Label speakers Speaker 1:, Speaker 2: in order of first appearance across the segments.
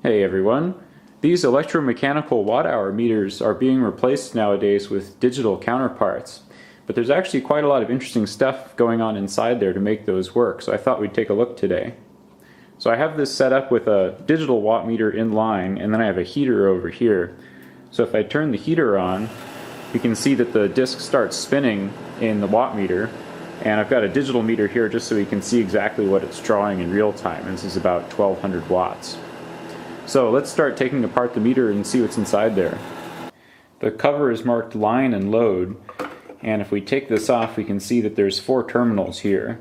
Speaker 1: Hey everyone. These electromechanical watt-hour meters are being replaced nowadays with digital counterparts, but there's actually quite a lot of interesting stuff going on inside there to make those work, so I thought we'd take a look today. So I have this set up with a digital watt meter in line, and then I have a heater over here. So if I turn the heater on, you can see that the disc starts spinning in the watt meter, and I've got a digital meter here just so you can see exactly what it's drawing in real time, and this is about 1200 watts. So let's start taking apart the meter and see what's inside there. The cover is marked line and load, and if we take this off we can see that there's 4 terminals here.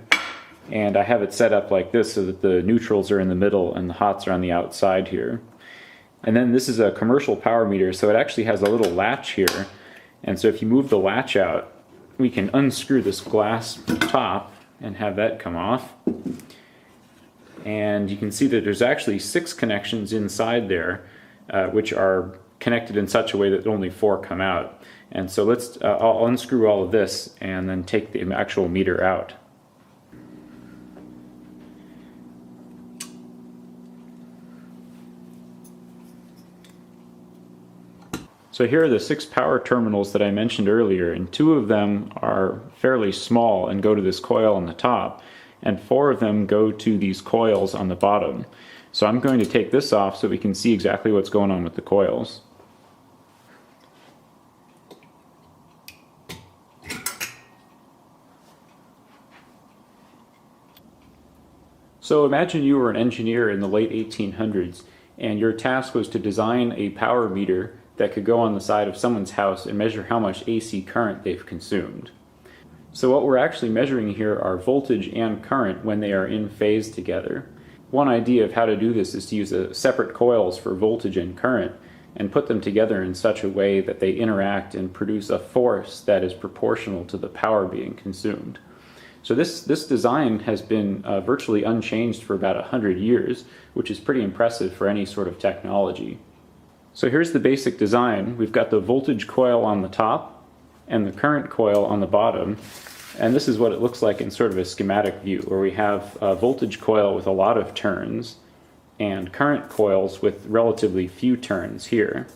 Speaker 1: And I have it set up like this so that the neutrals are in the middle and the hots are on the outside here. And then this is a commercial power meter, so it actually has a little latch here. And so if you move the latch out, we can unscrew this glass top and have that come off. And you can see that there's actually 6 connections inside there, which are connected in such a way that only 4 come out. And so I'll unscrew all of this and then take the actual meter out. So here are the 6 power terminals that I mentioned earlier, and 2 of them are fairly small and go to this coil on the top, and 4 of them go to these coils on the bottom. So I'm going to take this off so we can see exactly what's going on with the coils. So imagine you were an engineer in the late 1800s, and your task was to design a power meter that could go on the side of someone's house and measure how much AC current they've consumed. So what we're actually measuring here are voltage and current when they are in phase together. One idea of how to do this is to use separate coils for voltage and current and put them together in such a way that they interact and produce a force that is proportional to the power being consumed. So this design has been virtually unchanged for about 100 years, which is pretty impressive for any sort of technology. So here's the basic design. We've got the voltage coil on the top and the current coil on the bottom, and this is what it looks like in sort of a schematic view, where we have a voltage coil with a lot of turns and current coils with relatively few turns here.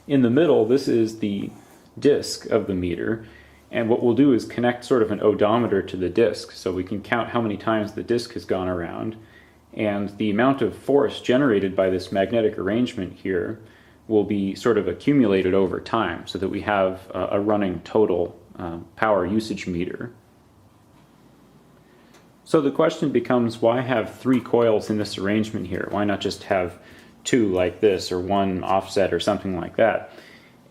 Speaker 1: In the middle, this is the disc of the meter, and what we'll do is connect sort of an odometer to the disc so we can count how many times the disc has gone around. And the amount of force generated by this magnetic arrangement here will be sort of accumulated over time so that we have a running total power usage meter. So the question becomes, why have 3 coils in this arrangement here? Why not just have 2 like this, or 1 offset or something like that?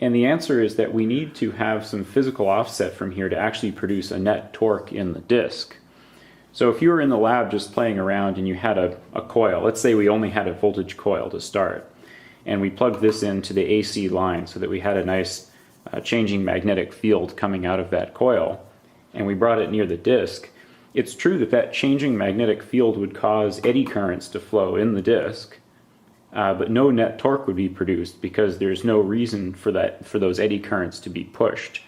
Speaker 1: And the answer is that we need to have some physical offset from here to actually produce a net torque in the disc. So if you were in the lab just playing around and you had a coil, let's say we only had a voltage coil to start, and we plugged this into the AC line so that we had a nice changing magnetic field coming out of that coil, and we brought it near the disc, it's true that that changing magnetic field would cause eddy currents to flow in the disc, but no net torque would be produced because there's no reason for those eddy currents to be pushed.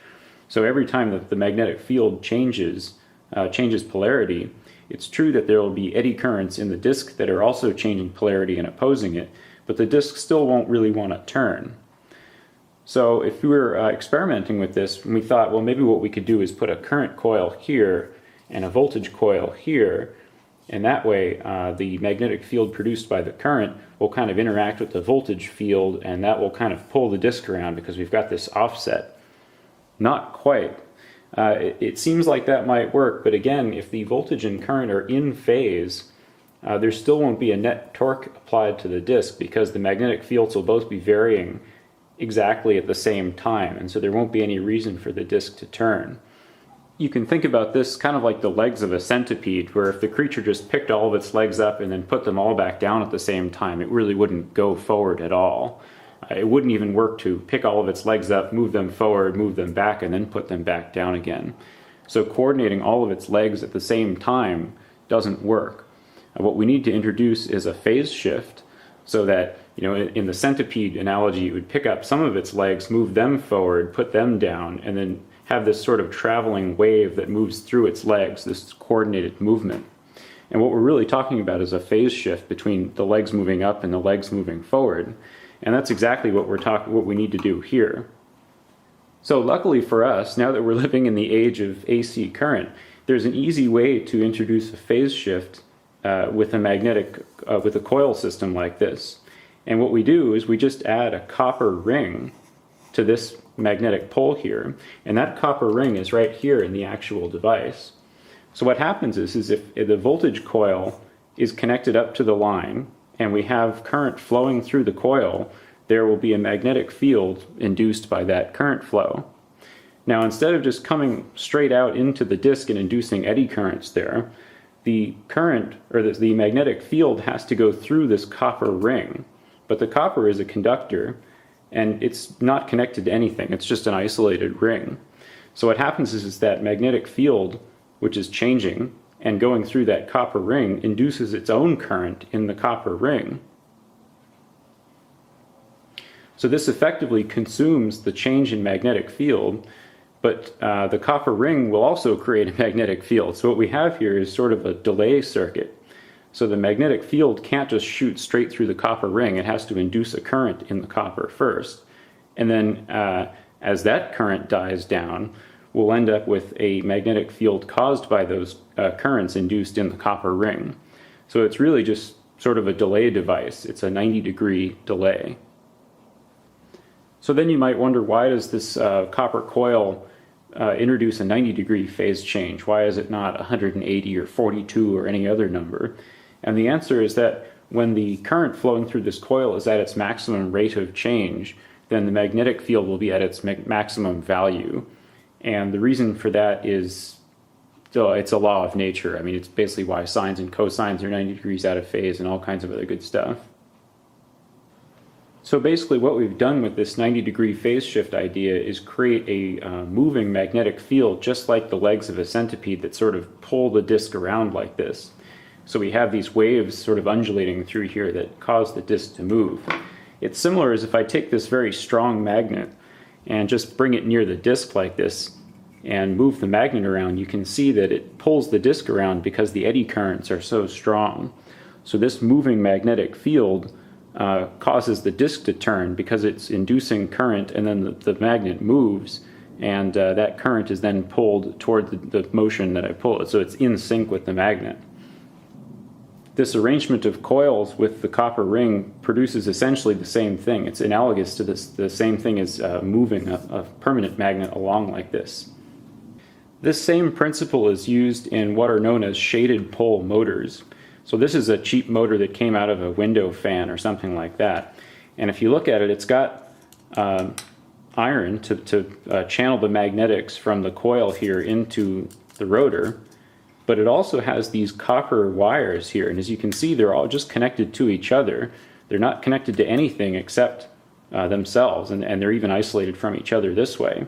Speaker 1: So every time that the magnetic field changes polarity, it's true that there will be eddy currents in the disc that are also changing polarity and opposing it, but the disc still won't really want to turn. So if we were experimenting with this, we thought, well, maybe what we could do is put a current coil here and a voltage coil here, and that way the magnetic field produced by the current will kind of interact with the voltage field, and that will kind of pull the disc around because we've got this offset. Not quite. It seems like that might work, but again, if the voltage and current are in phase, there still won't be a net torque applied to the disc because the magnetic fields will both be varying exactly at the same time, and so there won't be any reason for the disc to turn. You can think about this kind of like the legs of a centipede, where if the creature just picked all of its legs up and then put them all back down at the same time, it really wouldn't go forward at all. It wouldn't even work to pick all of its legs up, move them forward, move them back, and then put them back down again. So coordinating all of its legs at the same time doesn't work. What we need to introduce is a phase shift so that, in the centipede analogy, it would pick up some of its legs, move them forward, put them down, and then have this sort of traveling wave that moves through its legs, this coordinated movement. And what we're really talking about is a phase shift between the legs moving up and the legs moving forward. And that's exactly what what we need to do here. So luckily for us, now that we're living in the age of AC current, there's an easy way to introduce a phase shift with a coil system like this. And what we do is we just add a copper ring to this magnetic pole here, and that copper ring is right here in the actual device. So what happens is if the voltage coil is connected up to the line and we have current flowing through the coil, there will be a magnetic field induced by that current flow. Now, instead of just coming straight out into the disk and inducing eddy currents there, the current, or the magnetic field, has to go through this copper ring. But the copper is a conductor, and it's not connected to anything. It's just an isolated ring. So what happens is that magnetic field, which is changing and going through that copper ring, induces its own current in the copper ring. So this effectively consumes the change in magnetic field, but the copper ring will also create a magnetic field. So what we have here is sort of a delay circuit. So the magnetic field can't just shoot straight through the copper ring. It has to induce a current in the copper first. And then as that current dies down, we'll end up with a magnetic field caused by those currents induced in the copper ring. So it's really just sort of a delay device. It's a 90-degree delay. So then you might wonder, why does this copper coil introduce a 90-degree phase change? Why is it not 180 or 42 or any other number? And the answer is that when the current flowing through this coil is at its maximum rate of change, then the magnetic field will be at its maximum value. And the reason for that is, it's a law of nature. I mean, it's basically why sines and cosines are 90 degrees out of phase and all kinds of other good stuff. So basically what we've done with this 90-degree phase shift idea is create a moving magnetic field, just like the legs of a centipede, that sort of pull the disk around like this. So we have these waves sort of undulating through here that cause the disk to move. It's similar as if I take this very strong magnet and just bring it near the disk like this and move the magnet around. You can see that it pulls the disk around because the eddy currents are so strong. So this moving magnetic field causes the disk to turn because it's inducing current, and then the magnet moves, and that current is then pulled toward the motion that I pull it. So it's in sync with the magnet. This arrangement of coils with the copper ring produces essentially the same thing. It's analogous to the same thing as moving a permanent magnet along like this. This same principle is used in what are known as shaded pole motors. So this is a cheap motor that came out of a window fan or something like that. And if you look at it, it's got iron to channel the magnetics from the coil here into the rotor. But it also has these copper wires here, and as you can see, they're all just connected to each other. They're not connected to anything except themselves, and they're even isolated from each other this way.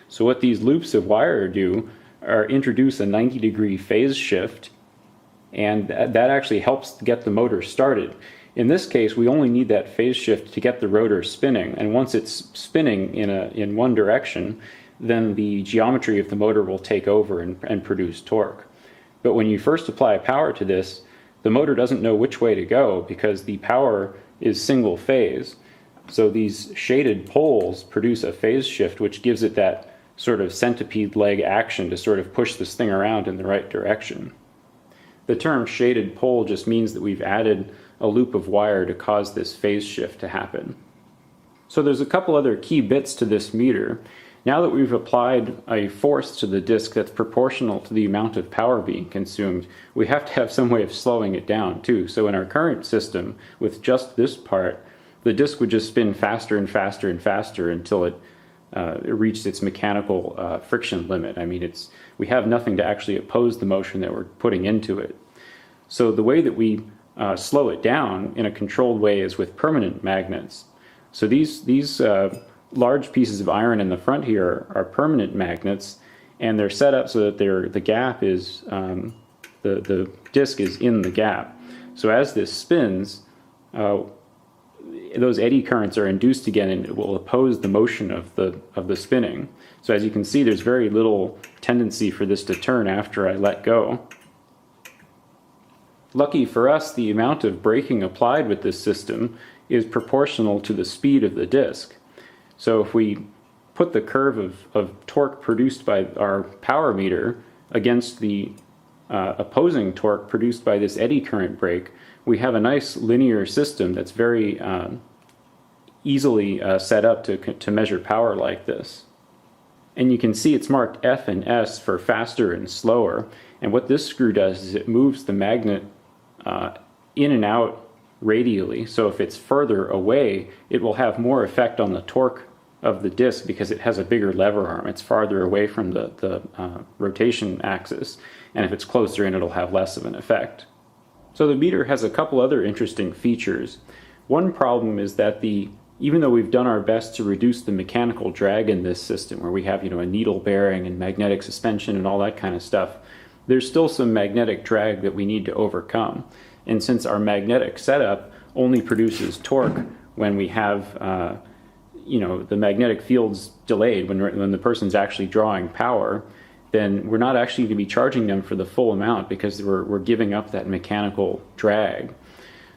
Speaker 1: So what these loops of wire do are introduce a 90-degree phase shift, and that actually helps get the motor started. In this case, we only need that phase shift to get the rotor spinning, and once it's spinning in one direction, then the geometry of the motor will take over and produce torque. But when you first apply power to this, the motor doesn't know which way to go because the power is single phase. So these shaded poles produce a phase shift which gives it that sort of centipede leg action to sort of push this thing around in the right direction. The term shaded pole just means that we've added a loop of wire to cause this phase shift to happen. So there's a couple other key bits to this meter. Now that we've applied a force to the disk that's proportional to the amount of power being consumed, we have to have some way of slowing it down too. So in our current system, with just this part, the disk would just spin faster and faster and faster until it reached its mechanical friction limit. I mean, we have nothing to actually oppose the motion that we're putting into it. So the way that we slow it down in a controlled way is with permanent magnets. So these large pieces of iron in the front here are permanent magnets, and they're set up so that the gap is the disk is in the gap. So as this spins, those eddy currents are induced again, and it will oppose the motion of the spinning. So as you can see, there's very little tendency for this to turn after I let go. Lucky for us, the amount of braking applied with this system is proportional to the speed of the disc. So if we put the curve of torque produced by our power meter against the opposing torque produced by this eddy current brake, we have a nice linear system that's very easily set up to measure power like this. And you can see it's marked F and S for faster and slower. And what this screw does is it moves the magnet in and out radially. So if it's further away, it will have more effect on the torque of the disc because it has a bigger lever arm. It's farther away from the rotation axis. And if it's closer in, it'll have less of an effect. So the meter has a couple other interesting features. One problem is that even though we've done our best to reduce the mechanical drag in this system, where we have a needle bearing and magnetic suspension and all that kind of stuff, there's still some magnetic drag that we need to overcome. And since our magnetic setup only produces torque when we have the magnetic field's delayed, when the person's actually drawing power, then we're not actually going to be charging them for the full amount because we're giving up that mechanical drag.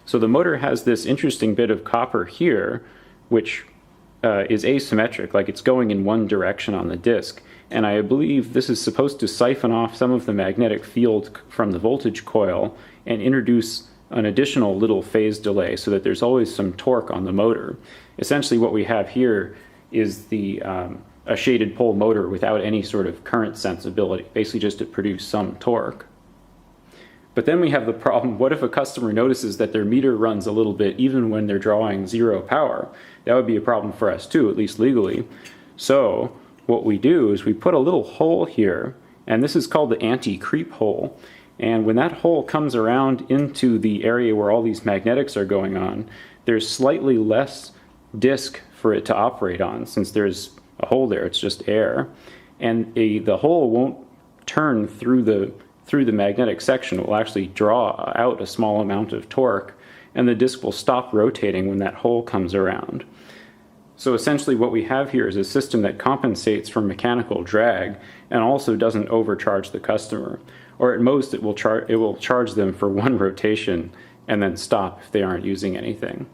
Speaker 1: So the motor has this interesting bit of copper here, which is asymmetric, like it's going in one direction on the disc. And I believe this is supposed to siphon off some of the magnetic field from the voltage coil and introduce an additional little phase delay so that there's always some torque on the motor. Essentially what we have here is a shaded pole motor without any sort of current sensibility, basically just to produce some torque. But then we have the problem, what if a customer notices that their meter runs a little bit even when they're drawing zero power? That would be a problem for us too, at least legally. So what we do is we put a little hole here, and this is called the anti-creep hole. And when that hole comes around into the area where all these magnetics are going on, there's slightly less disc for it to operate on. Since there's a hole there, it's just air. And the hole won't turn through the magnetic section. It will actually draw out a small amount of torque, and the disc will stop rotating when that hole comes around. So essentially what we have here is a system that compensates for mechanical drag and also doesn't overcharge the customer. Or at most it will charge them for one rotation and then stop if they aren't using anything.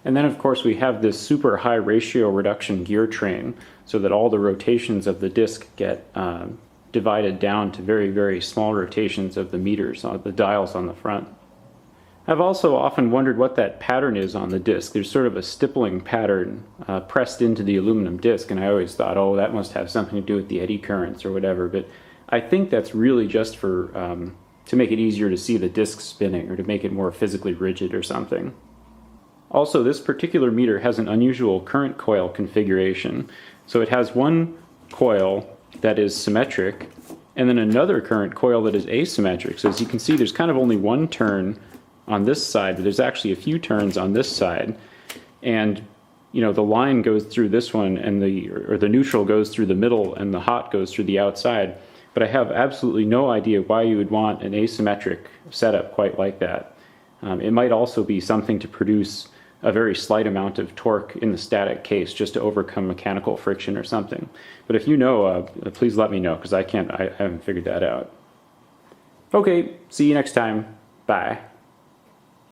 Speaker 1: And then of course we have this super high ratio reduction gear train so that all the rotations of the disc get divided down to very, very small rotations of the meters, the dials on the front. I've also often wondered what that pattern is on the disc. There's sort of a stippling pattern pressed into the aluminum disc, and I always thought, oh, that must have something to do with the eddy currents or whatever, but I think that's really just for to make it easier to see the disc spinning or to make it more physically rigid or something. Also, this particular meter has an unusual current coil configuration. So it has one coil that is symmetric and then another current coil that is asymmetric. So as you can see, there's kind of only one turn on this side, but there's actually a few turns on this side. And the line goes through this one, and the neutral goes through the middle, and the hot goes through the outside. But I have absolutely no idea why you would want an asymmetric setup quite like that. It might also be something to produce a very slight amount of torque in the static case just to overcome mechanical friction or something. But if you know, please let me know, because I haven't figured that out. Okay, see you next time. Bye.